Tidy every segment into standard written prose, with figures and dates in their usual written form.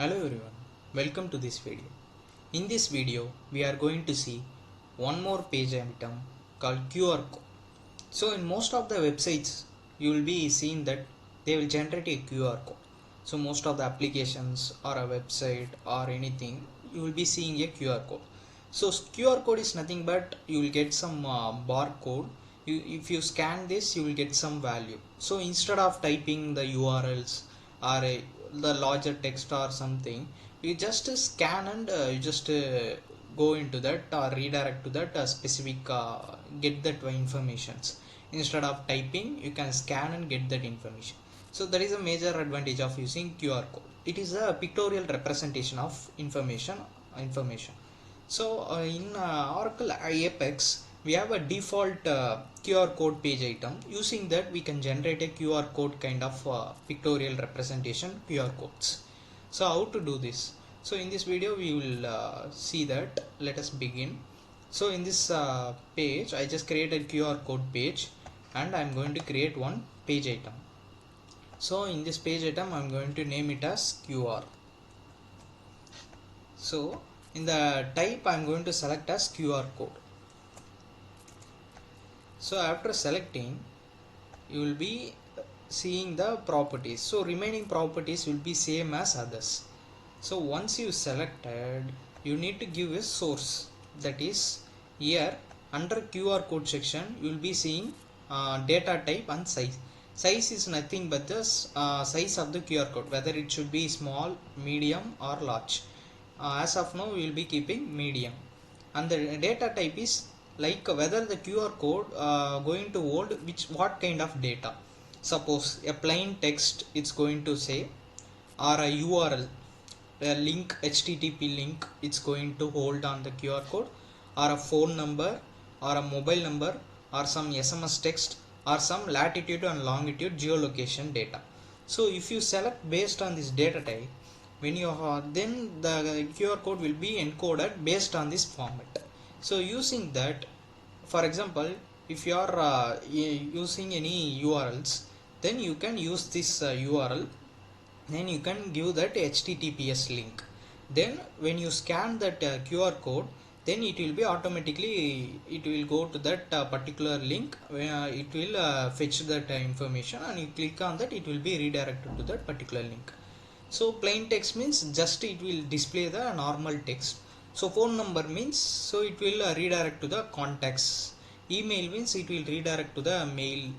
Hello everyone, welcome to this video. In this video, we are going to see one more page item called QR code. So in most of the websites, you will be seeing that they will generate a QR code. So most of the applications or a website or anything, you will be seeing a QR code. So QR code is nothing but you will get some barcode. If you scan this, you will get some value. So instead of typing the URLs or the larger text or something, you just scan and you just go into that or redirect to that specific get that informations. Instead of typing, you can scan and get that information. So that is a major advantage of using QR code. It is a pictorial representation of information. So in Oracle Apex, we have a default QR code page item. Using that, we can generate a QR code kind of pictorial representation QR codes. So how to do this? So in this video, we will see that. Let us begin. So in this page, I just created QR code page, and I'm going to create one page item. So in this page item, I'm going to name it as QR. So in the type, I'm going to select as QR code. So after selecting, you will be seeing the properties. So remaining properties will be same as others. So once you selected, you need to give a source. That is, here under QR code section, you will be seeing data type and size. Size is nothing but the size of the QR code, whether it should be small, medium or large. As of now, we will be keeping medium. And the data type is like whether the QR code going to hold what kind of data. Suppose a plain text it's going to say, or a URL, a link, HTTP link, it's going to hold on the QR code, or a phone number or a mobile number or some SMS text or some latitude and longitude geolocation data. So if you select based on this data type, when you then the QR code will be encoded based on this format. So using that, for example, if you are using any URLs, then you can use this URL, then you can give that HTTPS link. Then when you scan that QR code, then it will be automatically, it will go to that particular link where it will fetch that information, and you click on that, it will be redirected to that particular link. So plain text means just it will display the normal text. So phone number means, so it will redirect to the contacts. Email means it will redirect to the mail.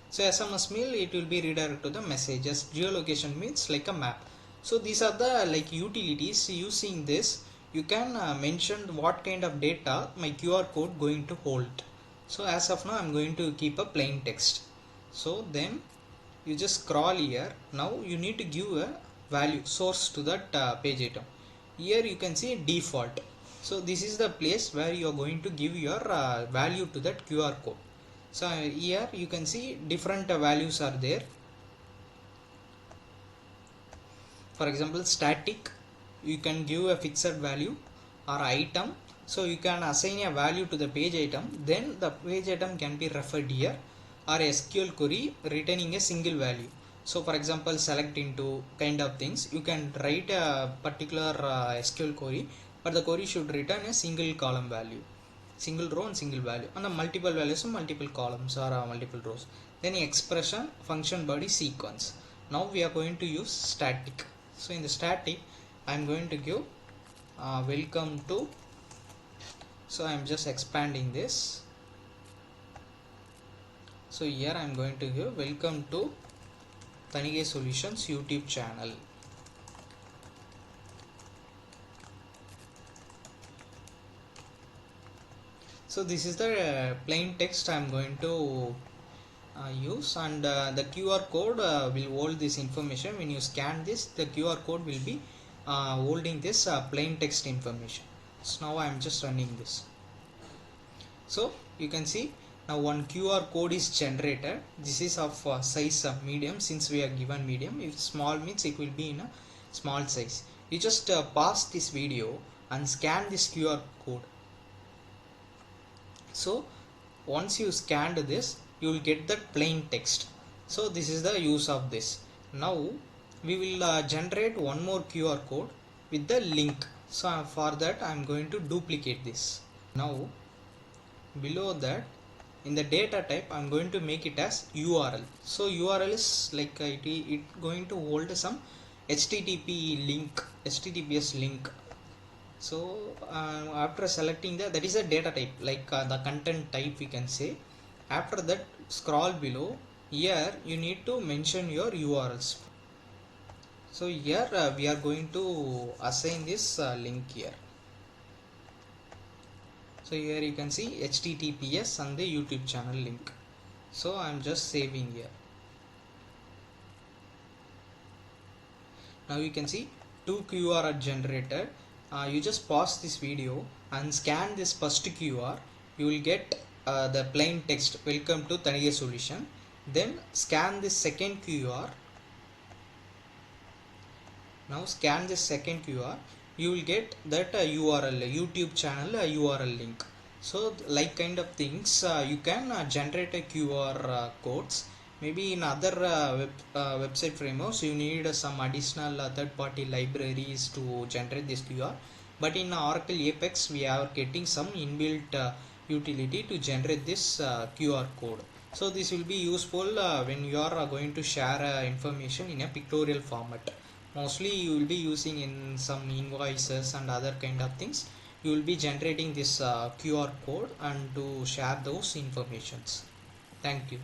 So SMS mail, it will be redirected to the messages. Geolocation means like a map. So these are the like utilities. Using this, you can mention what kind of data my QR code going to hold. So as of now, I'm going to keep a plain text. So then you just scroll here. Now you need to give a value source to that page item. Here you can see default. So this is the place where you are going to give your value to that QR code. So here you can see different values are there. For example, static, you can give a fixed value, or item. So you can assign a value to the page item, then the page item can be referred here, or SQL query returning a single value. So for example, select into kind of things, you can write a particular SQL query, but the query should return a single column value, single row and single value, and the multiple values and multiple columns or multiple rows. Then expression, function body, sequence. Now we are going to use static. So in the static, I am going to give welcome to. So I am just expanding this. So here I am going to give welcome to Thanige Solutions YouTube channel. So this is the plain text I am going to use, and the QR code will hold this information. When you scan this, the QR code will be holding this plain text information. So now I am just running this. So you can see now one QR code is generated. This is of size medium, since we are given medium. If small means it will be in a small size. You just pause this video and scan this QR code. So once you scanned this, you will get that plain text. So this is the use of this. Now we will generate one more QR code with the link. So for that I am going to duplicate this. Now below that, in the data type I'm going to make it as URL. So URL is like it going to hold some HTTP link, HTTPS link. So after selecting that is a data type, like the content type we can say. After that, scroll below. Here you need to mention your URLs. So here we are going to assign this link here. So here you can see HTTPS and the YouTube channel link. So I'm just saving here. Now you can see 2 QR are generated. You just pause this video and scan this first QR. You will get the plain text, welcome to Taniya Solution. Then scan this second QR. Now scan this second QR. You will get that URL, YouTube channel URL link. So like kind of things you can generate a QR codes. Maybe in other website frameworks you need some additional third-party libraries to generate this QR. But in Oracle Apex we are getting some inbuilt utility to generate this QR code. So this will be useful when you are going to share information in a pictorial format. Mostly you will be using in some invoices and other kind of things. You will be generating this QR code and to share those informations. Thank you.